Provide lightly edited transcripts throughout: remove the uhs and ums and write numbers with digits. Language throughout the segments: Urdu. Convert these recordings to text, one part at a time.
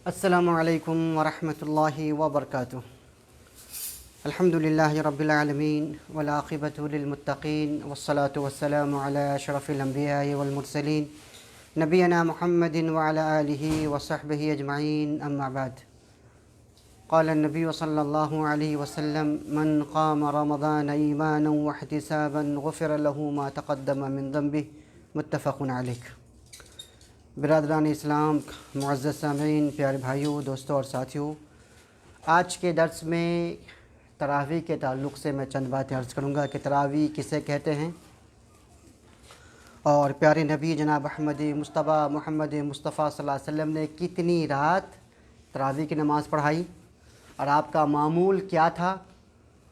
السلام علیکم ورحمۃ اللہ وبرکاتہ۔ الحمدللہ رب العالمین والعاقبۃ للمتقین والصلاة والسلام علی اشرف الانبیاء والمرسلین نبینا محمد وعلی آلہ وصحبہ اجمعین، اما بعد۔ قال النبی صلی اللہ علیہ وسلم من قام رمضان ایمانا واحتسابا غفر له ما تقدم من ذنبہ، متفق علیہ۔ برادران اسلام، معزز سامعین، پیارے بھائیوں، دوستوں اور ساتھیوں، آج کے درس میں تراویح کے تعلق سے میں چند باتیں عرض کروں گا کہ تراویح کسے کہتے ہیں، اور پیارے نبی جناب محمد مصطفیٰ صلی اللہ علیہ وسلم نے کتنی رات تراویح کی نماز پڑھائی اور آپ کا معمول کیا تھا۔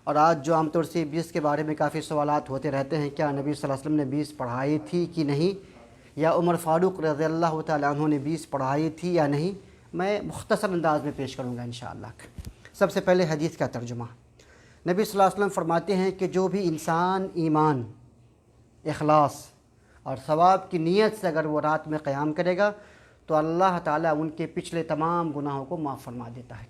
اور آج جو عام طور سے 20 کے بارے میں کافی سوالات ہوتے رہتے ہیں، کیا نبی صلی اللہ علیہ وسلم نے 20 پڑھائی تھی کہ نہیں، یا عمر فاروق رضی اللہ تعالیٰ عنہ نے 20 پڑھائی تھی یا نہیں، میں مختصر انداز میں پیش کروں گا انشاءاللہ۔ سب سے پہلے حدیث کا ترجمہ۔ نبی صلی اللہ علیہ وسلم فرماتے ہیں کہ جو بھی انسان ایمان، اخلاص اور ثواب کی نیت سے اگر وہ رات میں قیام کرے گا تو اللہ تعالیٰ ان کے پچھلے تمام گناہوں کو معاف فرما دیتا ہے۔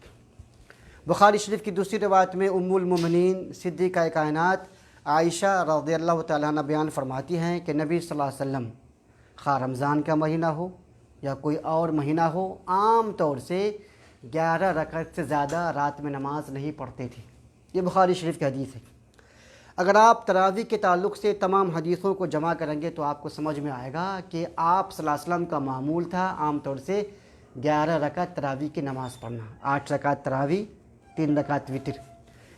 بخاری شریف کی دوسری روایت میں ام المومنین صدیقہ کائنات عائشہ رضی اللہ تعالیٰ عنہ بیان فرماتی ہیں کہ نبی صلی اللہ علیہ وسلم خواہ رمضان کا مہینہ ہو یا کوئی اور مہینہ ہو، عام طور سے 11 رکعت سے زیادہ رات میں نماز نہیں پڑھتے تھے۔ یہ بخاری شریف کی حدیث ہے۔ اگر آپ تراویح کے تعلق سے تمام حدیثوں کو جمع کریں گے تو آپ کو سمجھ میں آئے گا کہ آپ صلی اللہ علیہ وسلم کا معمول تھا عام طور سے 11 رکعت تراویح کی نماز پڑھنا، 8 رکعت تراویح، 3 رکعت وتر،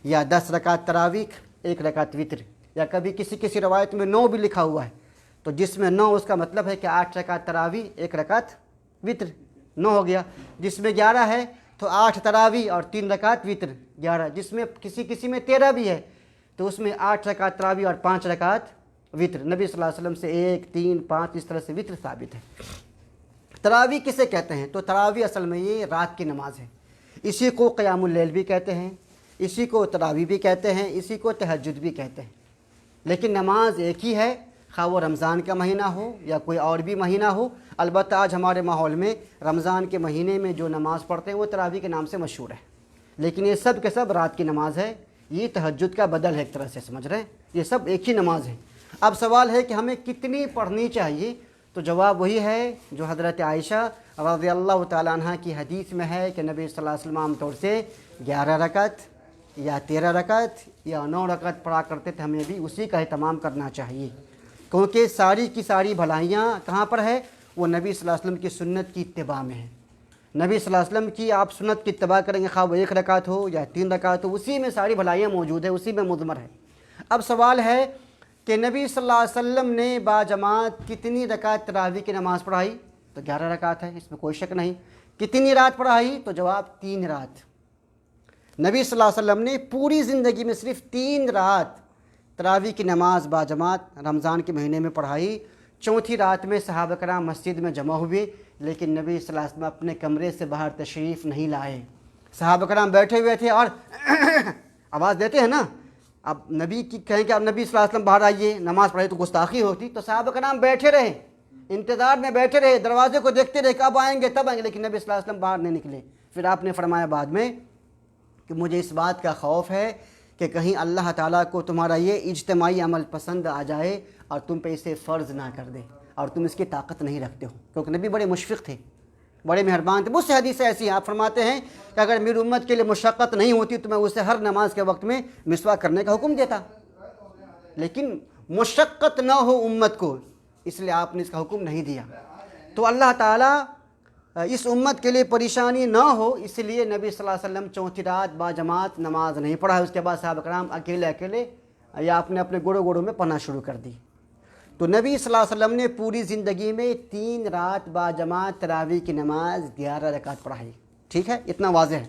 یا 10 رکعت تراویح، 1 رکعت وتر، یا کبھی کسی روایت میں 9 بھی لکھا ہوا ہے، تو جس میں 9 اس کا مطلب ہے کہ 8 رکعت تراویح، 1 رکعت وتر، 9 ہو گیا۔ جس میں 11 ہے تو 8 تراویح اور 3 رکعت وتر، 11۔ جس میں کسی میں 13 بھی ہے تو اس میں 8 رکعت تراویح اور 5 رکعت وتر۔ نبی صلی اللہ علیہ وسلم سے 1، 3، 5 اس طرح سے وتر ثابت ہے۔ تراویح کسے کہتے ہیں؟ تو تراویح اصل میں یہ رات کی نماز ہے۔ اسی کو قیام اللیل بھی کہتے ہیں، اسی کو تراویح بھی کہتے ہیں، اسی کو تہجد بھی کہتے ہیں، لیکن نماز ایک ہی ہے، خواہ وہ رمضان کا مہینہ ہو یا کوئی اور بھی مہینہ ہو۔ البتہ آج ہمارے ماحول میں رمضان کے مہینے میں جو نماز پڑھتے ہیں وہ تراویح کے نام سے مشہور ہے، لیکن یہ سب کے سب رات کی نماز ہے۔ یہ تہجد کا بدل ہے، ایک طرح سے سمجھ رہے ہیں، یہ سب ایک ہی نماز ہے۔ اب سوال ہے کہ ہمیں کتنی پڑھنی چاہیے، تو جواب وہی ہے جو حضرت عائشہ رضی اللہ تعالیٰ عنہ کی حدیث میں ہے کہ نبی صلی اللہ علیہ وسلم عام طور سے 11 رکعت یا 13 رکعت یا 9 رکعت پڑھا کرتے تھے، ہمیں بھی اسی کا اہتمام کرنا چاہیے، کیونکہ ساری کی ساری بھلائیاں کہاں پر ہے؟ وہ نبی صلی اللہ علیہ وسلم کی سنت کی اتباع میں ہے۔ نبی صلی اللہ علیہ وسلم کی آپ سنت کی اتباع کریں گے، خواہ وہ 1 رکعت ہو یا 3 رکعت ہو، اسی میں ساری بھلائیاں موجود ہیں، اسی میں مضمر ہے۔ اب سوال ہے کہ نبی صلی اللہ علیہ وسلم نے باجماعت کتنی رکعت تراویح کی نماز پڑھائی؟ تو 11 رکعت ہے، اس میں کوئی شک نہیں۔ کتنی رات پڑھائی؟ تو جواب 3 رات۔ نبی صلی اللہ علیہ وسلم نے پوری زندگی میں صرف 3 رات تراویح کی نماز باجماعت رمضان کے مہینے میں پڑھائی۔ چوتھی رات میں صحابہ کرام مسجد میں جمع ہوئے، لیکن نبی صلی اللہ علیہ وسلم اپنے کمرے سے باہر تشریف نہیں لائے۔ صحابہ کرام بیٹھے ہوئے تھے اور آواز دیتے ہیں نا، اب نبی کی کہیں کہ اب نبی صلی اللہ علیہ وسلم باہر آئیے نماز پڑھے تو گستاخی ہوتی، تو صحابہ کرام بیٹھے رہے، انتظار میں بیٹھے رہے، دروازے کو دیکھتے رہے کب آئیں گے تب آئیں گے، لیکن نبی صلی اللہ علیہ وسلم باہر نہیں نکلے۔ پھر آپ نے فرمایا بعد میں کہ مجھے اس بات کا خوف ہے کہ کہیں اللہ تعالیٰ کو تمہارا یہ اجتماعی عمل پسند آ جائے اور تم پہ اسے فرض نہ کر دے اور تم اس کی طاقت نہیں رکھتے ہو، کیونکہ نبی بڑے مشفق تھے، بڑے مہربان تھے۔ مجھ سے حدیث ایسی ہیں، آپ فرماتے ہیں کہ اگر میری امت کے لیے مشقت نہیں ہوتی تو میں اسے ہر نماز کے وقت میں مسواک کرنے کا حکم دیتا، لیکن مشقت نہ ہو امت کو، اس لیے آپ نے اس کا حکم نہیں دیا۔ تو اللہ تعالیٰ اس امت کے لیے پریشانی نہ ہو، اس لیے نبی صلی اللہ علیہ وسلم چوتھی رات باجماعت نماز نہیں پڑھا۔ اس کے بعد صحابہ کرام اکیلے یا اپنے گوڑوں میں پڑھنا شروع کر دی۔ تو نبی صلی اللہ علیہ وسلم نے پوری زندگی میں 3 رات باجماعت تراویح کی نماز 11 رکعت پڑھائی۔ ٹھیک ہے، اتنا واضح ہے۔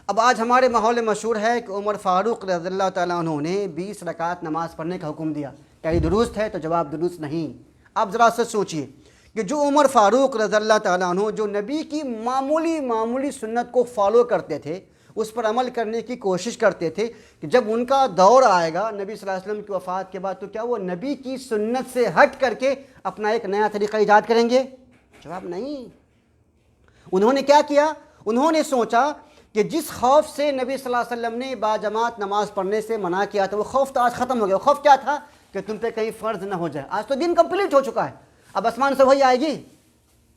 اب آج ہمارے ماحول میں مشہور ہے کہ عمر فاروق رضی اللہ تعالیٰ عنہ نے 20 رکعت نماز پڑھنے کا حکم دیا۔ کیا یہ درست ہے؟ تو جواب درست نہیں۔ اب ذرا سے سوچئے کہ جو عمر فاروق رضی اللہ تعالیٰ عنہ جو نبی کی معمولی سنت کو فالو کرتے تھے، اس پر عمل کرنے کی کوشش کرتے تھے، کہ جب ان کا دور آئے گا نبی صلی اللہ علیہ وسلم کی وفات کے بعد تو کیا وہ نبی کی سنت سے ہٹ کر کے اپنا ایک نیا طریقہ ایجاد کریں گے؟ جواب نہیں۔ انہوں نے کیا کیا؟ انہوں نے سوچا کہ جس خوف سے نبی صلی اللہ علیہ وسلم نے باجماعت نماز پڑھنے سے منع کیا تھا، وہ خوف تو آج ختم ہو گیا۔ خوف کیا تھا؟ کہ تم پہ کہیں فرض نہ ہو جائے۔ آج تو دن کمپلیٹ ہو چکا ہے، اب آسمان سے وہی آئے گی،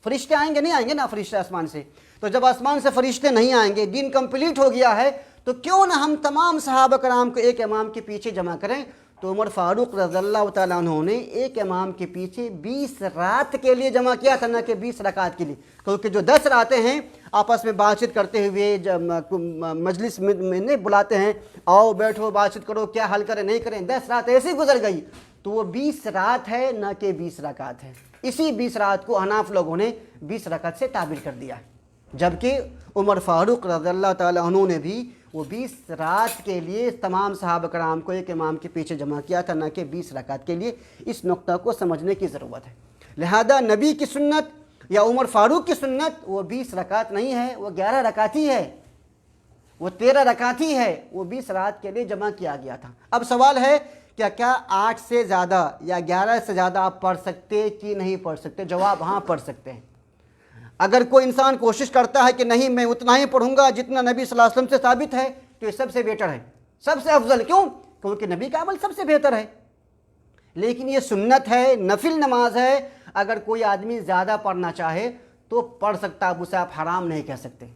فرشتے آئیں گے؟ نہیں آئیں گے نا فرشتے آسمان سے۔ تو جب آسمان سے فرشتے نہیں آئیں گے، دین کمپلیٹ ہو گیا ہے، تو کیوں نہ ہم تمام صحابہ کرام کو ایک امام کے پیچھے جمع کریں۔ تو عمر فاروق رضی اللہ تعالیٰ عنہ نے ایک امام کے پیچھے 20 رات کے لیے جمع کیا تھا، نہ کہ 20 رکعت کے لیے، کیونکہ جو 10 راتیں ہیں آپس میں بات چیت کرتے ہوئے مجلس میں بلاتے ہیں، آؤ بیٹھو بات چیت کرو، کیا حل کریں نہیں کریں، 10 رات ایسے گزر گئی، تو وہ 20 رات ہے نہ کہ 20 رکعت ہے۔ اسی 20 رات کو حناف لوگوں نے 20 رکعت سے تعبیر کر دیا ہے، جبکہ عمر فاروق رضی اللہ تعالیٰ عنہ نے بھی وہ 20 رات کے لیے تمام صحابہ کرام کو ایک امام کے پیچھے جمع کیا تھا، نہ کہ 20 رکعت کے لیے۔ اس نقطہ کو سمجھنے کی ضرورت ہے۔ لہذا نبی کی سنت یا عمر فاروق کی سنت وہ 20 رکعت نہیں ہے، وہ 11 رکعت ہی ہے، وہ 13 رکعت ہی ہے، وہ 20 رات کے لیے جمع کیا گیا تھا۔ اب سوال ہے کیا 8 سے زیادہ یا 11 سے زیادہ آپ پڑھ سکتے کہ نہیں پڑھ سکتے؟ جواب ہاں، پڑھ سکتے ہیں۔ اگر کوئی انسان کوشش کرتا ہے کہ نہیں میں اتنا ہی پڑھوں گا جتنا نبی صلی اللہ علیہ وسلم سے ثابت ہے، تو یہ سب سے بیٹر ہے، سب سے افضل۔ کیوں؟ کیونکہ نبی کا عمل سب سے بہتر ہے۔ لیکن یہ سنت ہے، نفل نماز ہے، اگر کوئی آدمی زیادہ پڑھنا چاہے تو پڑھ سکتا، اب اسے آپ حرام نہیں کہہ سکتے،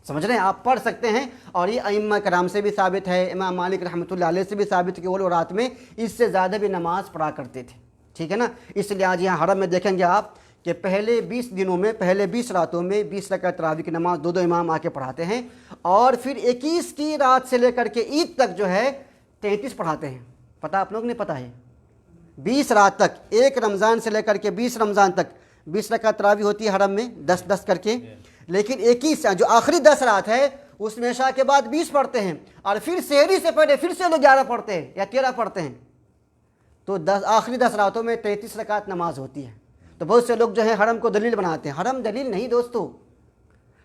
سمجھ رہے ہیں؟ آپ پڑھ سکتے ہیں، اور یہ ائمہ کرام سے بھی ثابت ہے، امام مالک رحمۃ اللہ علیہ سے بھی ثابت ہے کہ وہ لوگ رات میں اس سے زیادہ بھی نماز پڑھا کرتے تھے، ٹھیک ہے نا؟ اس لیے آج یہاں حرم میں دیکھیں گے آپ کہ پہلے 20 دنوں میں، پہلے 20 راتوں میں 20 رکعت تراویح کی نماز دو امام آ کے پڑھاتے ہیں، اور پھر 21 کی رات سے لے کر کے عید تک جو ہے 33 پڑھاتے ہیں۔ پتہ آپ لوگ نہیں پتہ ہے؟ 20 رات تک، ایک رمضان سے لے کر کے 20 رمضان تک 20 رکعت تراویح ہوتی ہے حرم میں، 10 کر کے، لیکن 21 جو آخری 10 رات ہے اس میں عشاء کے بعد 20 پڑھتے ہیں، اور پھر سحری سے پہلے پھر سے لوگ 11 پڑھتے ہیں یا 13 پڑھتے ہیں، تو آخری 10 راتوں میں 33 رکعت نماز ہوتی ہے۔ تو بہت سے لوگ جو ہیں حرم کو دلیل بناتے ہیں، حرم دلیل نہیں دوستو۔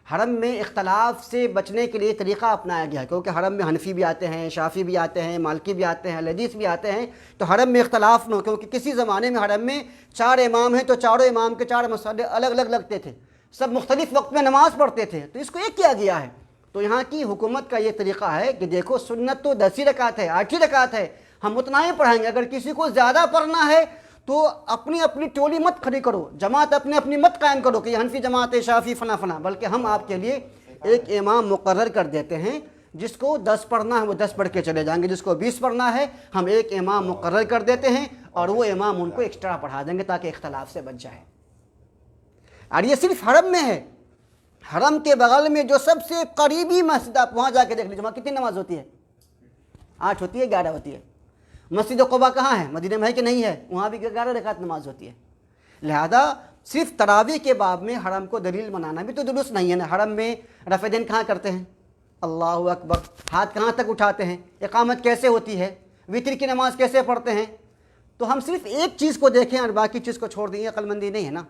حرم میں اختلاف سے بچنے کے لیے طریقہ اپنایا گیا ہے، کیونکہ حرم میں حنفی بھی آتے ہیں، شافعی بھی آتے ہیں، مالکی بھی آتے ہیں، حدیث بھی آتے ہیں، تو حرم میں اختلاف نہ ہو، کیونکہ کسی زمانے میں حرم میں 4 امام ہیں تو چاروں امام کے 4 مسئلے الگ الگ لگتے تھے، سب مختلف وقت میں نماز پڑھتے تھے، تو اس کو ایک کیا گیا ہے۔ تو یہاں کی حکومت کا یہ طریقہ ہے کہ دیکھو سنت تو 10 ہی رکعت ہے، 8 ہی رکعت ہے، ہم اتنا ہی پڑھائیں گے، اگر کسی کو زیادہ پڑھنا ہے تو اپنی اپنی ٹولی مت کھڑی کرو، جماعت اپنی مت قائم کرو کہ یہ حنفی جماعت ہے، شافعی فلاں فلاں، بلکہ ہم آپ کے لیے ایک امام مقرر کر دیتے ہیں، جس کو 10 پڑھنا ہے وہ 10 پڑھ کے چلے جائیں گے، جس کو 20 پڑھنا ہے ہم ایک امام مقرر کر دیتے ہیں، اور وہ امام ان کو ایکسٹرا پڑھا دیں گے تاکہ اختلاف سے بچ جائے۔ اور یہ صرف حرم میں ہے، حرم کے بغل میں جو سب سے قریبی مسجد، آپ وہاں جا کے دیکھ لیجیے وہاں کتنی نماز ہوتی ہے؟ 8 ہوتی ہے، 11 ہوتی ہے۔ مسجد قباء کہاں ہے؟ مدینہ میں ہے کہ نہیں ہے؟ وہاں بھی 11 رکعت نماز ہوتی ہے۔ لہذا صرف تراویح کے باب میں حرم کو دلیل بنانا بھی تو درست نہیں ہے نا۔ حرم میں رفع دین کہاں کرتے ہیں؟ اللہ اکبر، ہاتھ کہاں تک اٹھاتے ہیں؟ اقامت کیسے ہوتی ہے؟ وتر کی نماز کیسے پڑھتے ہیں؟ تو ہم صرف ایک چیز کو دیکھیں اور باقی چیز کو چھوڑ دیں، یہ عقل مندی نہیں ہے نا۔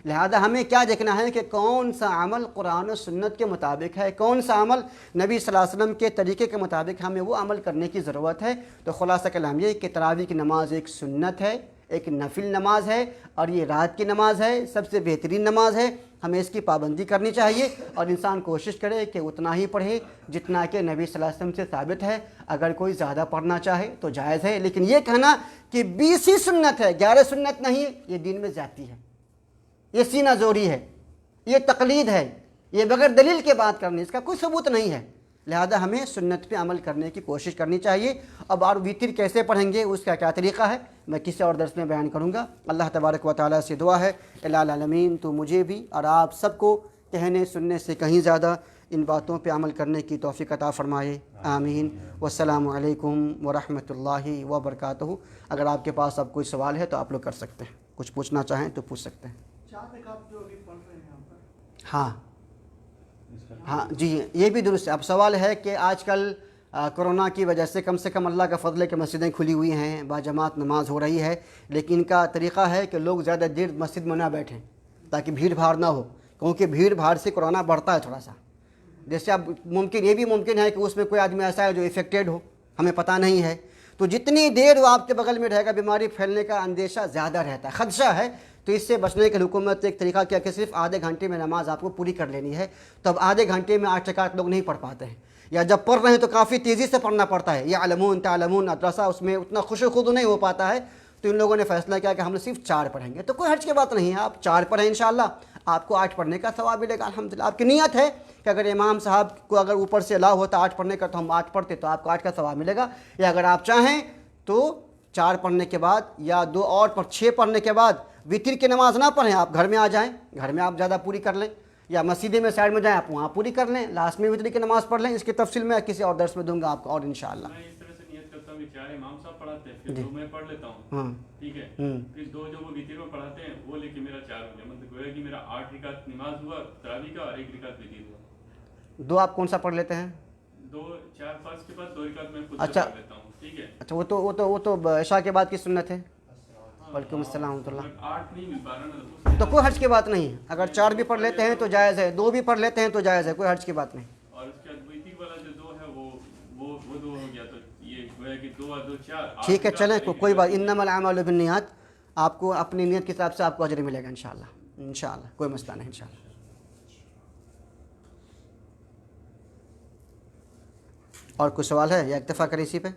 لہذا ہمیں کیا دیکھنا ہے کہ کون سا عمل قرآن و سنت کے مطابق ہے، کون سا عمل نبی صلی اللہ علیہ وسلم کے طریقے کے مطابق، ہمیں وہ عمل کرنے کی ضرورت ہے۔ تو خلاصہ کلام یہ کہ تراویح کی نماز ایک سنت ہے، ایک نفل نماز ہے، اور یہ رات کی نماز ہے، سب سے بہترین نماز ہے، ہمیں اس کی پابندی کرنی چاہیے، اور انسان کوشش کرے کہ اتنا ہی پڑھے جتنا کہ نبی صلی اللہ علیہ وسلم سے ثابت ہے۔ اگر کوئی زیادہ پڑھنا چاہے تو جائز ہے، لیکن یہ کہنا کہ 20 ہی سنت ہے 11 سنت نہیں، یہ دین میں زیادتی ہے، یہ سینہ زوری ہے، یہ تقلید ہے، یہ بغیر دلیل کے بات کرنے، اس کا کوئی ثبوت نہیں ہے۔ لہذا ہمیں سنت پہ عمل کرنے کی کوشش کرنی چاہیے۔ اب اور وتر کیسے پڑھیں گے، اس کا کیا طریقہ ہے، میں کسی اور درس میں بیان کروں گا۔ اللہ تبارک و تعالیٰ سے دعا ہے الہ العالمین تو مجھے بھی اور آپ سب کو کہنے سننے سے کہیں زیادہ ان باتوں پہ عمل کرنے کی توفیق عطا فرمائے، آمین۔ والسلام علیکم ورحمۃ اللہ وبرکاتہ۔ اگر آپ کے پاس اب کوئی سوال ہے تو آپ لوگ کر سکتے ہیں، کچھ پوچھنا چاہیں تو پوچھ سکتے ہیں۔ ہاں ہاں جی، یہ بھی درست ہے۔ اب سوال ہے کہ آج کل کرونا کی وجہ سے کم اللہ کا فضل ہے کہ مسجدیں کھلی ہوئی ہیں، باجماعت نماز ہو رہی ہے، لیکن ان کا طریقہ ہے کہ لوگ زیادہ دیر مسجد میں نہ بیٹھیں تاکہ بھیڑ بھاڑ نہ ہو، کیونکہ بھیڑ بھاڑ سے کرونا بڑھتا ہے تھوڑا سا۔ جیسے اب یہ بھی ممکن ہے کہ اس میں کوئی آدمی ایسا ہے جو افیکٹڈ ہو، ہمیں پتہ نہیں ہے، تو جتنی دیر وہ آپ کے بغل میں رہے گا بیماری پھیلنے کا اندیشہ زیادہ رہتا ہے، خدشہ ہے۔ تو اس سے بچنے کے لیے حکومت ایک طریقہ کیا کہ صرف آدھے گھنٹے میں نماز آپ کو پوری کر لینی ہے. تو اب آدھے گھنٹے میں 8 رکعت لوگ نہیں پڑھ پاتے ہیں, یا جب پڑھ رہے ہیں تو کافی تیزی سے پڑھنا پڑتا ہے. یعلمون تعلمون ادرسہ اس میں اتنا خوش و خود نہیں ہو پاتا ہے. تو ان لوگوں نے فیصلہ کیا کہ ہم صرف 4 پڑھیں گے. تو کوئی حرج کی بات نہیں ہے, آپ 4 پڑھیں انشاءاللہ, آپ کو 8 پڑھنے کا ثواب ملے گا الحمدللہ. آپ کی نیت ہے کہ اگر امام صاحب کو اگر اوپر سے الاؤ ہوتا 8 پڑھنے کا تو ہم 8 پڑھتے, تو آپ کو 8 کا ثواب ملے گا. یا اگر آپ چاہیں تو 4 پڑھنے کے بعد یا 2 اور 6 پڑھنے کے بعد وتر کی نماز نہ پڑھیں, آپ گھر میں آ جائیں, گھر میں آپ زیادہ پوری کر لیں, یا مسجد میں سائڈ میں جائیں آپ وہاں پوری کر لیں, لاسٹ میں وتر کی نماز پڑھ لیں. اس کی تفصیل میں کسی اور درس میں دوں گا آپ کو اور انشاءاللہ. میں اس طرح سے نیت کرتا ہوں کہ 4 امام صاحب پڑھاتے ہیں, پھر 2 میں پڑھ لیتا ہوں, ٹھیک ہے, پھر 2 جو وہ وتر میں پڑھاتے ہیں وہ لے کے میرا 4 ہو گیا. مطلب گویا کہ میرا 8 رکعت نماز ہوا تراویح کا اور 1 رکعت وتر ہوا. 2 آپ کون سا پڑھ لیتے ہیں؟ 2 4 5 کے بعد 2 رکعت میں خود سے پڑھ لیتا ہوں, ٹھیک ہے. اچھا, وہ تو عشاء کے بعد کی سنت ہے. وعلیکم السلام ورحمۃ اللہ. 8 نہیں مل پا رہا نا, تو کوئی حرج کی بات نہیں ہے, اگر 4 بھی پڑھ لیتے ہیں تو جائز ہے, 2 بھی پڑھ لیتے ہیں تو جائز ہے, کوئی حرج کی بات نہیں. اور اس کے بعد وتر والا جو 2 ہے وہ 2 ہو گیا, تو یہ گویا کہ 2 اور 2 4. ٹھیک ہے چلیں, کوئی بات, انما الاعمال بالنیات, آپ کو اپنی نیت کے حساب سے آپ کو اجر ملے گا انشاءاللہ, انشاءاللہ کوئی مسئلہ نہیں انشاءاللہ. اور کوئی سوال ہے یا اکتفا کریں اسی پہ؟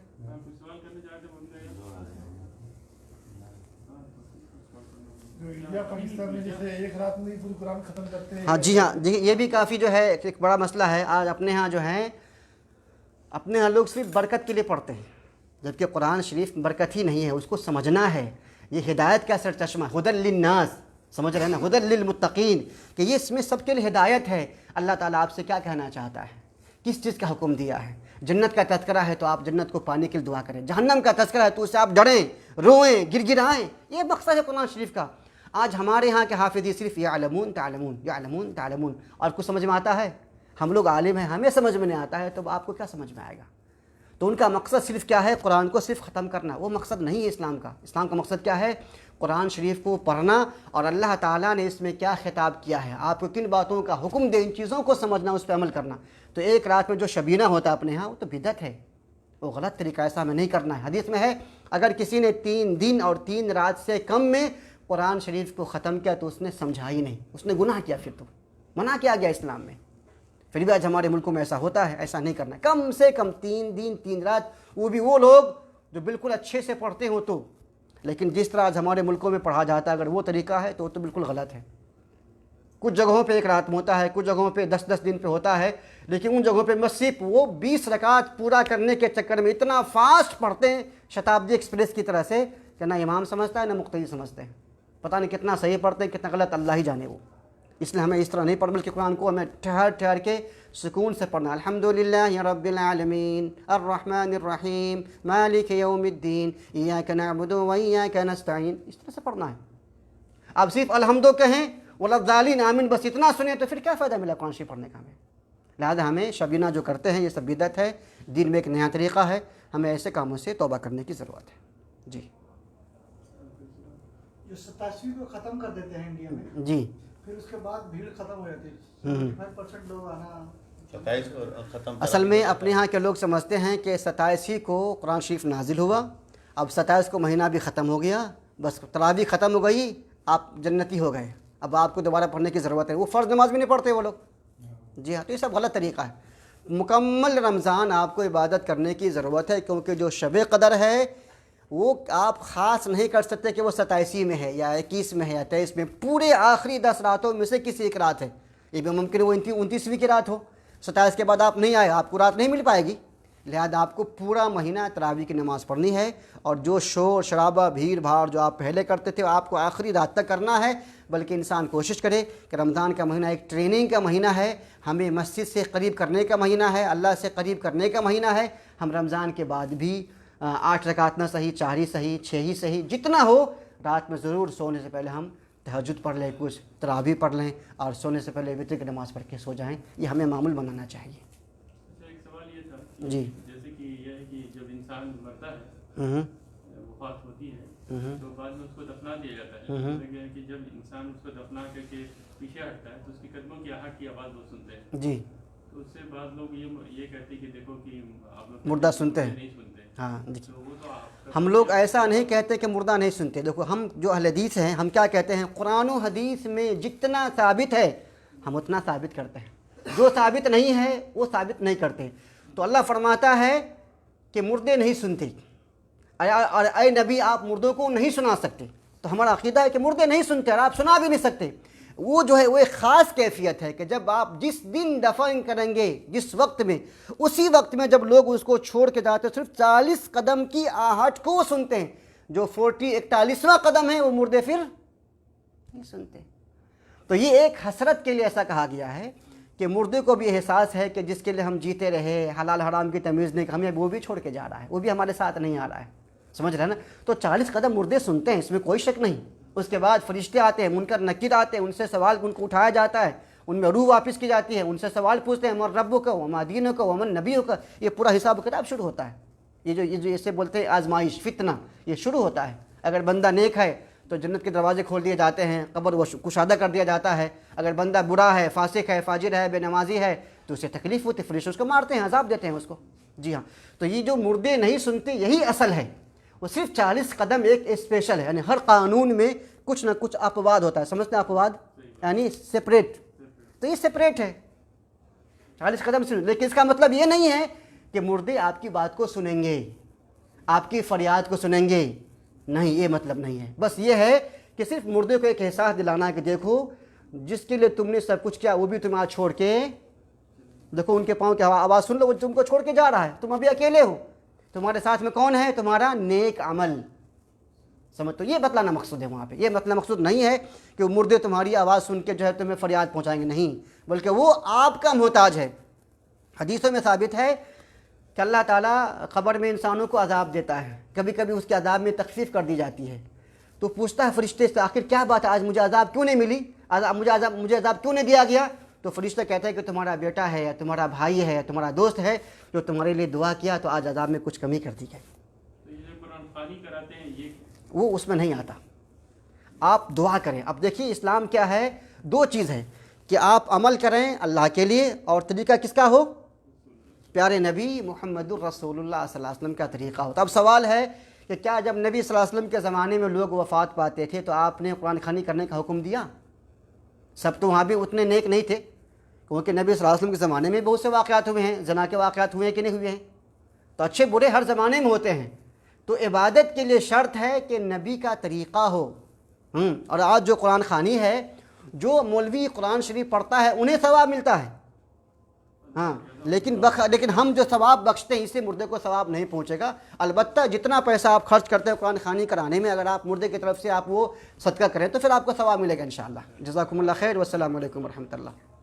پاکستان میں جیسے ایک رات میں پوری قرآن ختم کرتے ہیں. ہاں جی ہاں, دیکھیے یہ بھی کافی جو ہے ایک بڑا مسئلہ ہے. آج اپنے ہاں جو ہے, اپنے ہاں لوگ صرف برکت کے لیے پڑھتے ہیں, جبکہ قرآن شریف برکت ہی نہیں ہے, اس کو سمجھنا ہے. یہ ہدایت کا سرچشمہ, ہدی للناس, سمجھ رہے ہیں نا, ہدی للمتقین, کہ یہ اس میں سب کے لیے ہدایت ہے. اللہ تعالیٰ آپ سے کیا کہنا چاہتا ہے, کس چیز کا حکم دیا ہے. جنت کا تذکرہ ہے تو آپ جنت کو پانے کے لیے دعا کریں, جہنم کا تذکرہ ہے تو اس سے آپ ڈریں, روئیں, گر گرائیں. یہ مقصد ہے قرآن شریف کا. آج ہمارے ہاں کے حافظی صرف یعلمون تعلمون یعلمون تعلمون, اور کچھ سمجھ میں آتا ہے؟ ہم لوگ عالم ہیں, ہمیں سمجھ میں نہیں آتا ہے, تو آپ کو کیا سمجھ میں آئے گا؟ تو ان کا مقصد صرف کیا ہے, قرآن کو صرف ختم کرنا. وہ مقصد نہیں ہے اسلام کا. اسلام کا مقصد کیا ہے؟ قرآن شریف کو پڑھنا, اور اللہ تعالیٰ نے اس میں کیا خطاب کیا ہے, آپ کو کن باتوں کا حکم دے, ان چیزوں کو سمجھنا, اس پہ عمل کرنا. تو ایک رات میں جو شبینہ ہوتا ہے اپنے ہاں, وہ تو بدعت ہے, وہ غلط طریقہ, ایسا ہمیں نہیں کرنا ہے. حدیث میں ہے اگر کسی نے 3 دن اور 3 رات سے کم میں قرآن شریف کو ختم کیا تو اس نے سمجھا ہی نہیں, اس نے گناہ کیا, پھر تو منع کیا گیا اسلام میں. پھر بھی آج ہمارے ملکوں میں ایسا ہوتا ہے, ایسا نہیں کرنا ہے. کم سے کم 3 دن 3 رات, وہ بھی وہ لوگ جو بالکل اچھے سے پڑھتے ہوں تو. لیکن جس طرح آج ہمارے ملکوں میں پڑھا جاتا ہے, اگر وہ طریقہ ہے تو وہ تو بالکل غلط ہے. کچھ جگہوں پہ 1 رات میں ہوتا ہے, کچھ جگہوں پہ 10 دن پہ ہوتا ہے, لیکن ان جگہوں پہ صرف وہ 20 رکعت پورا کرنے کے چکر میں اتنا فاسٹ پڑھتے ہیں شتابدی ایکسپریس کی طرح سے, کہ نہ امام سمجھتا ہے نہ مقتدی سمجھتے ہیں. پتہ نہیں کتنا صحیح پڑھتے ہیں کتنا غلط, اللہ ہی جانے وہ. اس لیے ہمیں اس طرح نہیں پڑھ, بلکہ قرآن کو ہمیں ٹھہر کے سکون سے پڑھنا. الحمدللہ رب العالمین الرحمن الرحیم مالک یوم الدین ایاک نعبد و ایاک نستعین, اس طرح سے پڑھنا ہے. آپ صرف الحمدو کہیں, والضالین آمین, بس اتنا سنیں تو پھر کیا فائدہ ملا قرآن شریف پڑھنے کا ہمیں. لہذا ہمیں شبینہ جو کرتے ہیں یہ سب بدعت ہے, دین میں ایک نیا طریقہ ہے, ہمیں ایسے کاموں سے توبہ کرنے کی ضرورت ہے. جی جو 87 کو ختم کر دیتے ہیں انڈیا میں, جی, پھر اس کے بعد بھیڑ ختم ہو جاتی ہے, 5% لوگ آنا. 27 کو ختم. اصل میں اپنے ہاں کے لوگ سمجھتے ہیں کہ 27 ہی کو قرآن شریف نازل ہوا, اب 27 کو مہینہ بھی ختم ہو گیا, بس تراویح ختم ہو گئی, آپ جنتی ہو گئے, اب آپ کو دوبارہ پڑھنے کی ضرورت ہے. وہ فرض نماز بھی نہیں پڑھتے وہ لوگ. جی ہاں, تو یہ سب غلط طریقہ ہے. مکمل رمضان آپ کو عبادت کرنے کی ضرورت ہے, کیونکہ جو شب قدر ہے وہ آپ خاص نہیں کر سکتے کہ وہ 27 میں ہے یا 21 میں ہے یا 23 میں. پورے آخری 10 راتوں میں سے کسی ایک رات ہے. یہ بھی ممکن ہے وہ 29ویں کی رات ہو, 27 کے بعد آپ نہیں آئے, آپ کو رات نہیں مل پائے گی. لہذا آپ کو پورا مہینہ تراویح کی نماز پڑھنی ہے, اور جو شور شرابہ بھیڑ بھاڑ جو آپ پہلے کرتے تھے آپ کو آخری رات تک کرنا ہے. بلکہ انسان کوشش کرے کہ رمضان کا مہینہ ایک ٹریننگ کا مہینہ ہے, ہمیں مسجد سے قریب کرنے کا مہینہ ہے, اللہ سے قریب کرنے کا مہینہ ہے. ہم رمضان کے بعد بھی 8 رکعت نہ صحیح, 4 ہی صحیح, 6 ہی صحیح, جتنا ہو رات میں ضرور سونے سے پہلے ہم تہجد پڑھ لیں, کچھ تراویح پڑھ لیں, اور سونے سے پہلے وتر کی نماز پڑھ کے سو جائیں. یہ ہمیں معمول بنانا چاہیے. ایک سوال یہ تھا, جی, جیسے کہ یہ ہے کہ جب انسان مرتا ہے, وفات ہوتی ہے, تو بعد میں اس کو دفنا دیا جاتا ہے. یہ ہے کہ جب انسان اس کو دفنا کر کے پیچھے ہٹتا ہے تو اس کی قدموں کی آہٹ کی آواز وہ سنتے ہیں. جی, تو اس سے بعض لوگ یہ کہتے ہیں کہ دیکھو کہ آپ لوگ مردہ سنتے ہیں. نہیں سنتے. ہاں دیکھیے تو وہ تو آپ ہم لوگ ایسا نہیں کہتے کہ مردہ نہیں سنتے. دیکھو ہم جو اہل حدیث ہیں ہم کیا کہتے ہیں, قرآن و حدیث میں جتنا ثابت ہے ہم اتنا ثابت کرتے ہیں, جو ثابت نہیں ہے وہ ثابت نہیں کرتے. تو اللہ فرماتا ہے کہ مردے نہیں سنتے, اور اے نبی آپ مردوں کو نہیں سنا سکتے. تو ہمارا عقیدہ ہے کہ مردے نہیں سنتے اور آپ سنا بھی نہیں سکتے. وہ جو ہے وہ ایک خاص کیفیت ہے کہ جب آپ جس دن دفن کریں گے, جس وقت میں, اسی وقت میں جب لوگ اس کو چھوڑ کے جاتے ہیں صرف 40 قدم کی آہٹ کو وہ سنتے ہیں. جو 41واں قدم ہے وہ مردے پھر نہیں سنتے. تو یہ ایک حسرت کے لیے ایسا کہا گیا ہے کہ مردے کو بھی احساس ہے کہ جس کے لیے ہم جیتے رہے, حلال حرام کی تمیز نہیں, ہمیں وہ بھی چھوڑ کے جا رہا ہے, وہ بھی ہمارے ساتھ نہیں آ رہا ہے. سمجھ رہے ہیں نا. تو 40 قدم مردے سنتے ہیں, اس میں کوئی شک نہیں. اس کے بعد فرشتے آتے ہیں, منکر نکیر آتے ہیں, ان سے سوال ان کو اٹھایا جاتا ہے, ان میں روح واپس کی جاتی ہے, ان سے سوال پوچھتے ہیں من ربک وما دینک ومن نبیک. یہ پورا حساب کتاب شروع ہوتا ہے. یہ جو اسے بولتے ہیں آزمائش, فتنہ, یہ شروع ہوتا ہے. اگر بندہ نیک ہے تو جنت کے دروازے کھول دیے جاتے ہیں, قبر وہ کشادہ کر دیا جاتا ہے. اگر بندہ برا ہے, فاسق ہے, فاجر ہے, بے نمازی ہے تو اسے تکلیف ہوتی ہے, فرشتے اس کو مارتے ہیں, عذاب دیتے ہیں اس کو. جی ہاں, تو یہ جو مردے نہیں سنتے یہی اصل ہے. وہ صرف 40 قدم ایک اسپیشل ہے, یعنی ہر قانون میں کچھ نہ کچھ اپواد ہوتا ہے. سمجھتے ہیں اپواد یعنی سپریٹ, تو یہ سپریٹ ہے 40 قدم سے. لیکن اس کا مطلب یہ نہیں ہے کہ مردے آپ کی بات کو سنیں گے, آپ کی فریاد کو سنیں گے, نہیں, یہ مطلب نہیں ہے. بس یہ ہے کہ صرف مردے کو ایک احساس دلانا ہے کہ دیکھو جس کے لیے تم نے سب کچھ کیا وہ بھی تمہیں آج چھوڑ کے, دیکھو ان کے پاؤں کی آواز سن لو, وہ تم کو چھوڑ کے جا رہا ہے, تم ابھی اکیلے ہو, تمہارے ساتھ میں کون ہے, تمہارا نیک عمل. سمجھ, تو یہ بتلانا مقصود ہے وہاں پہ. یہ بتلانا مقصود نہیں ہے کہ وہ مردے تمہاری آواز سن کے جو ہے تمہیں فریاد پہنچائیں گے, نہیں, بلکہ وہ آپ کا محتاج ہے. حدیثوں میں ثابت ہے کہ اللہ تعالیٰ قبر میں انسانوں کو عذاب دیتا ہے, کبھی کبھی اس کے عذاب میں تخفیف کر دی جاتی ہے. تو پوچھتا ہے فرشتے سے آخر کیا بات ہے, آج مجھے عذاب کیوں نہیں ملی, مجھے عذاب کیوں نہیں دیا گیا؟ تو فرشتہ کہتا ہے کہ تمہارا بیٹا ہے یا تمہارا بھائی ہے یا تمہارا دوست ہے جو تمہارے لیے دعا کیا تو آج عذاب میں کچھ کمی کر دی گئی. تو یہ جو قرآن خوانی کراتے ہیں یہ وہ اس میں نہیں آتا. آپ دعا کریں. اب دیکھیے اسلام کیا ہے, 2 چیز ہے کہ آپ عمل کریں اللہ کے لیے, اور طریقہ کس کا ہو, پیارے نبی محمد الرسول اللہ صلی اللہ علیہ وسلم کا طریقہ ہو. تو اب سوال ہے کہ کیا جب نبی صلی اللہ علیہ وسلم کے زمانے میں لوگ وفات پاتے تھے تو آپ نے قرآن خوانی کرنے کا حکم دیا؟ سب تو وہاں بھی اتنے نیک نہیں تھے, کیونکہ نبی صلی اللہ علیہ وسلم کے زمانے میں بہت سے واقعات ہوئے ہیں, زنا کے واقعات ہوئے ہیں کہ نہیں ہوئے ہیں, تو اچھے برے ہر زمانے میں ہوتے ہیں. تو عبادت کے لیے شرط ہے کہ نبی کا طریقہ ہو. اور آج جو قرآن خوانی ہے, جو مولوی قرآن شریف پڑھتا ہے انہیں ثواب ملتا ہے, ہاں, لیکن ہم جو ثواب بخشتے ہیں اس سے مردے کو ثواب نہیں پہنچے گا. البتہ جتنا پیسہ آپ خرچ کرتے ہیں قرآن خوانی کرانے میں, اگر آپ مردے کی طرف سے آپ وہ صدقہ کریں تو پھر آپ کو ثواب ملے گا انشاءاللہ. جزاکم اللہ خیر, والسلام علیکم ورحمۃ اللہ.